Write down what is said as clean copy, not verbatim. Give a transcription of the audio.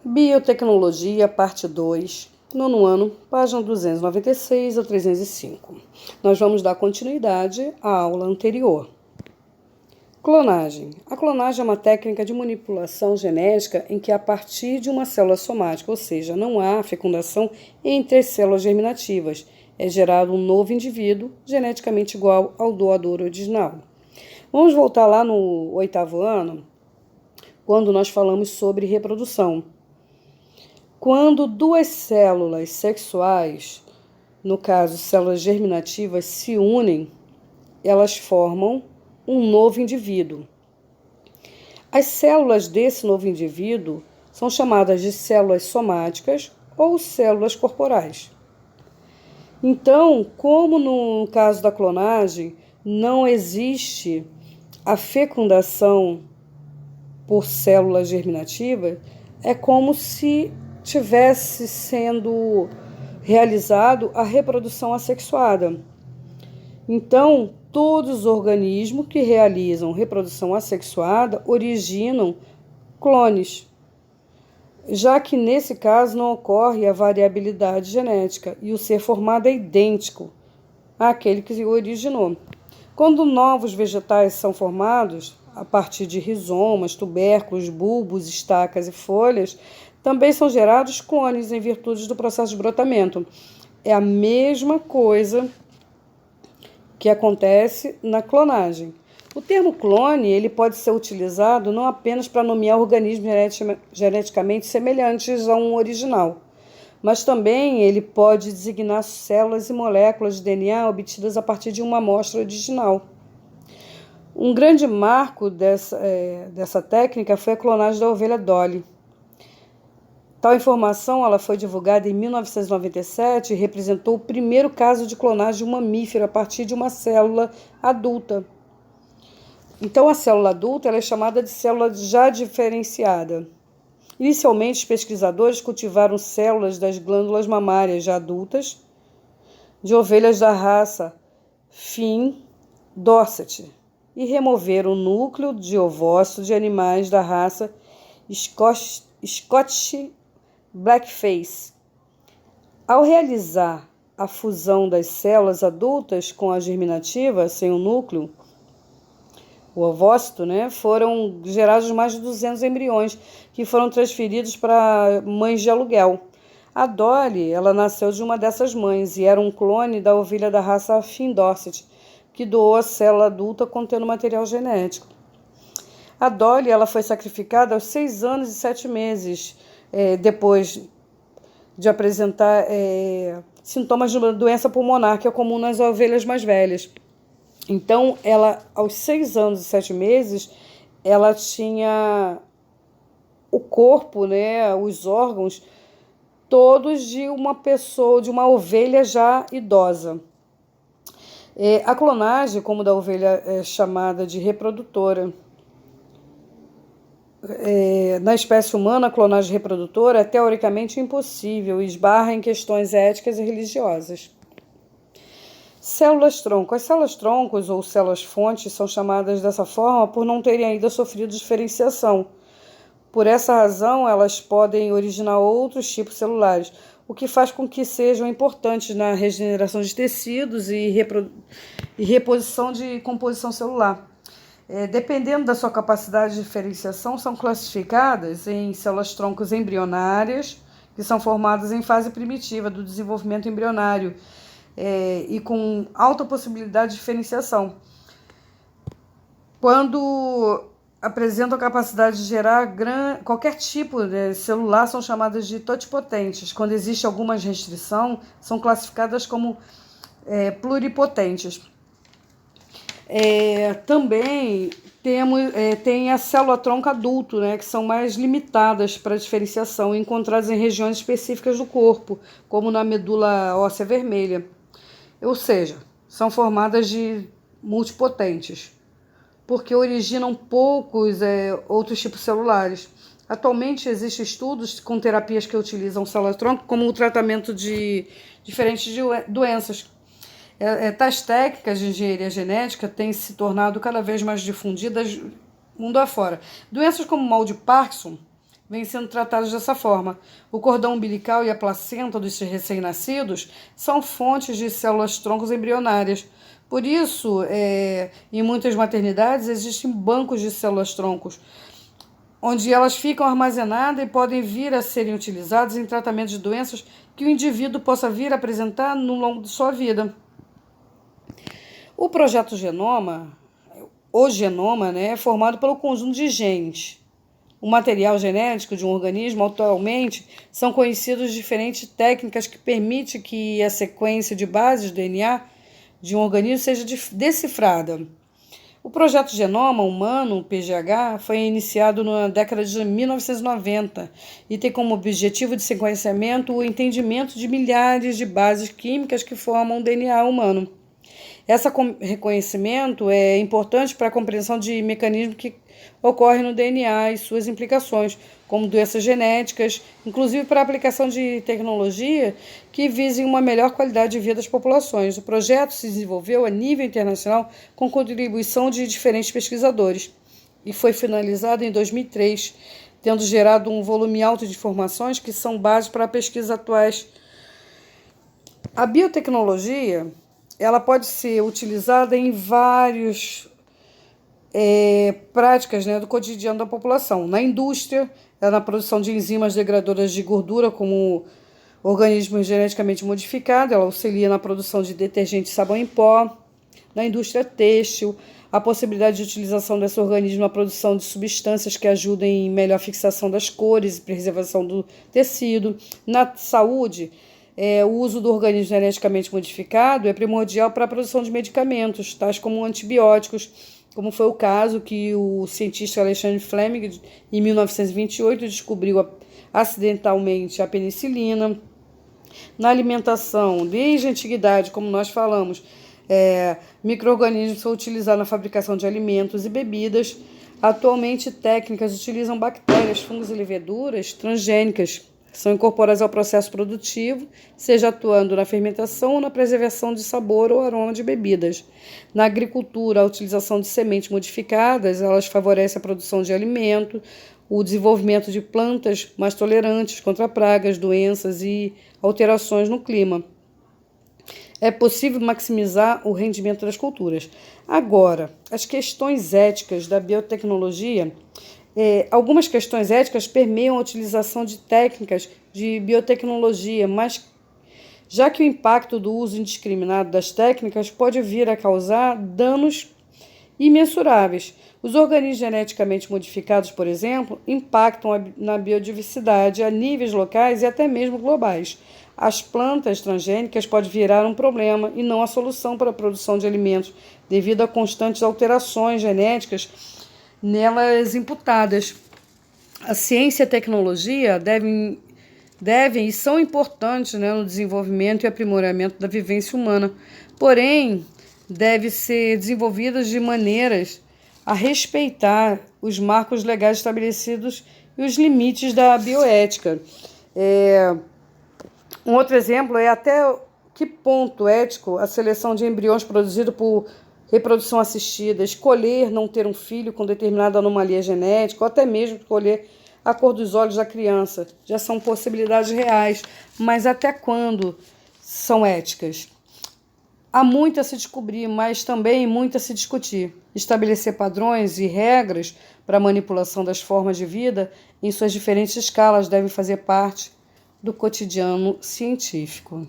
Biotecnologia, parte 2, nono ano, página 296 a 305. Nós vamos dar continuidade à aula anterior. Clonagem. A clonagem é uma técnica de manipulação genética em que, a partir de uma célula somática, ou seja, não há fecundação entre as células germinativas, é gerado um novo indivíduo geneticamente igual ao doador original. Vamos voltar lá no 8º ano, quando nós falamos sobre reprodução. Quando duas células sexuais, no caso células germinativas, se unem, elas formam um novo indivíduo. As células desse novo indivíduo são chamadas de células somáticas ou células corporais. Então, como no caso da clonagem, não existe a fecundação por célula germinativa, é como se tivesse sendo realizado a reprodução assexuada. Então, todos os organismos que realizam reprodução assexuada originam clones, já que nesse caso não ocorre a variabilidade genética e o ser formado é idêntico àquele que o originou. Quando novos vegetais são formados, a partir de rizomas, tubérculos, bulbos, estacas e folhas, também são gerados clones em virtude do processo de brotamento. É a mesma coisa que acontece na clonagem. O termo clone ele pode ser utilizado não apenas para nomear organismos geneticamente semelhantes a um original, mas também ele pode designar células e moléculas de DNA obtidas a partir de uma amostra original. Um grande marco dessa técnica foi a clonagem da ovelha Dolly. Tal informação ela foi divulgada em 1997 e representou o primeiro caso de clonagem de um mamífero a partir de uma célula adulta. Então, a célula adulta ela é chamada de célula já diferenciada. Inicialmente, os pesquisadores cultivaram células das glândulas mamárias já adultas de ovelhas da raça Finn Dorset e removeram o núcleo de ovócito de animais da raça Scottish Blackface. Ao realizar a fusão das células adultas com a germinativa, sem o núcleo, o ovócito, foram gerados mais de 200 embriões que foram transferidos para mães de aluguel. A Dolly, ela nasceu de uma dessas mães e era um clone da ovelha da raça Finn Dorset, que doou a célula adulta contendo material genético. A Dolly ela foi sacrificada aos 6 anos e 7 meses, depois de apresentar sintomas de uma doença pulmonar, que é comum nas ovelhas mais velhas. Então, ela, aos 6 anos e 7 meses, ela tinha o corpo, os órgãos, todos de uma pessoa, de uma ovelha já idosa. A clonagem, como da ovelha, é chamada de reprodutora. Na espécie humana, a clonagem reprodutora é teoricamente impossível e esbarra em questões éticas e religiosas. Células-tronco. As células-troncos ou células-fontes são chamadas dessa forma por não terem ainda sofrido diferenciação. Por essa razão, elas podem originar outros tipos celulares, o que faz com que sejam importantes na regeneração de tecidos e reposição de composição celular. Dependendo da sua capacidade de diferenciação, são classificadas em células-troncos embrionárias, que são formadas em fase primitiva do desenvolvimento embrionário e com alta possibilidade de diferenciação. Quando apresentam a capacidade de gerar qualquer tipo de celular, são chamadas de totipotentes. Quando existe alguma restrição, são classificadas como pluripotentes. Também tem a célula-tronco adulto, que são mais limitadas para diferenciação, encontradas em regiões específicas do corpo, como na medula óssea vermelha. Ou seja, são formadas de multipotentes, porque originam poucos outros tipos celulares. Atualmente existem estudos com terapias que utilizam célula-tronco como o tratamento de diferentes doenças. Tais técnicas de engenharia genética têm se tornado cada vez mais difundidas mundo afora. Doenças como o mal de Parkinson vêm sendo tratados dessa forma. O cordão umbilical e a placenta dos recém-nascidos são fontes de células-troncos embrionárias. Por isso, em muitas maternidades existem bancos de células-troncos, onde elas ficam armazenadas e podem vir a serem utilizadas em tratamento de doenças que o indivíduo possa vir a apresentar no longo de sua vida. O projeto Genoma, o genoma, é formado pelo conjunto de genes. O material genético de um organismo, atualmente, são conhecidas diferentes técnicas que permitem que a sequência de bases do DNA de um organismo seja decifrada. O projeto Genoma Humano, PGH, foi iniciado na década de 1990 e tem como objetivo de sequenciamento o entendimento de milhares de bases químicas que formam o DNA humano. Esse reconhecimento é importante para a compreensão de mecanismos que ocorrem no DNA e suas implicações, como doenças genéticas, inclusive para a aplicação de tecnologia que visem uma melhor qualidade de vida das populações. O projeto se desenvolveu a nível internacional com contribuição de diferentes pesquisadores e foi finalizado em 2003, tendo gerado um volume alto de informações que são base para pesquisas atuais. A biotecnologia ela pode ser utilizada em várias práticas do cotidiano da população. Na indústria, na produção de enzimas degradadoras de gordura, como organismos geneticamente modificados, ela auxilia na produção de detergente e sabão em pó. Na indústria têxtil, a possibilidade de utilização desse organismo na produção de substâncias que ajudem em melhor fixação das cores e preservação do tecido. Na saúde, o uso do organismo geneticamente modificado é primordial para a produção de medicamentos, tais como antibióticos, como foi o caso que o cientista Alexander Fleming, em 1928, descobriu acidentalmente a penicilina. Na alimentação, desde a antiguidade, como nós falamos, micro-organismos são utilizados na fabricação de alimentos e bebidas. Atualmente, técnicas utilizam bactérias, fungos e leveduras transgênicas, são incorporadas ao processo produtivo, seja atuando na fermentação ou na preservação de sabor ou aroma de bebidas. Na agricultura, a utilização de sementes modificadas, elas favorecem a produção de alimento, o desenvolvimento de plantas mais tolerantes contra pragas, doenças e alterações no clima. É possível maximizar o rendimento das culturas. Agora, as questões éticas da biotecnologia. Algumas questões éticas permeiam a utilização de técnicas de biotecnologia, mas já que o impacto do uso indiscriminado das técnicas pode vir a causar danos imensuráveis. Os organismos geneticamente modificados, por exemplo, impactam na biodiversidade a níveis locais e até mesmo globais. As plantas transgênicas podem virar um problema e não a solução para a produção de alimentos, devido a constantes alterações genéticas nelas imputadas. A ciência e a tecnologia devem e são importantes no desenvolvimento e aprimoramento da vivência humana, porém, devem ser desenvolvidas de maneiras a respeitar os marcos legais estabelecidos e os limites da bioética. Um outro exemplo é até que ponto ético a seleção de embriões produzido por reprodução assistida, escolher não ter um filho com determinada anomalia genética, ou até mesmo escolher a cor dos olhos da criança. Já são possibilidades reais, mas até quando são éticas? Há muito a se descobrir, mas também muito a se discutir. Estabelecer padrões e regras para a manipulação das formas de vida em suas diferentes escalas devem fazer parte do cotidiano científico.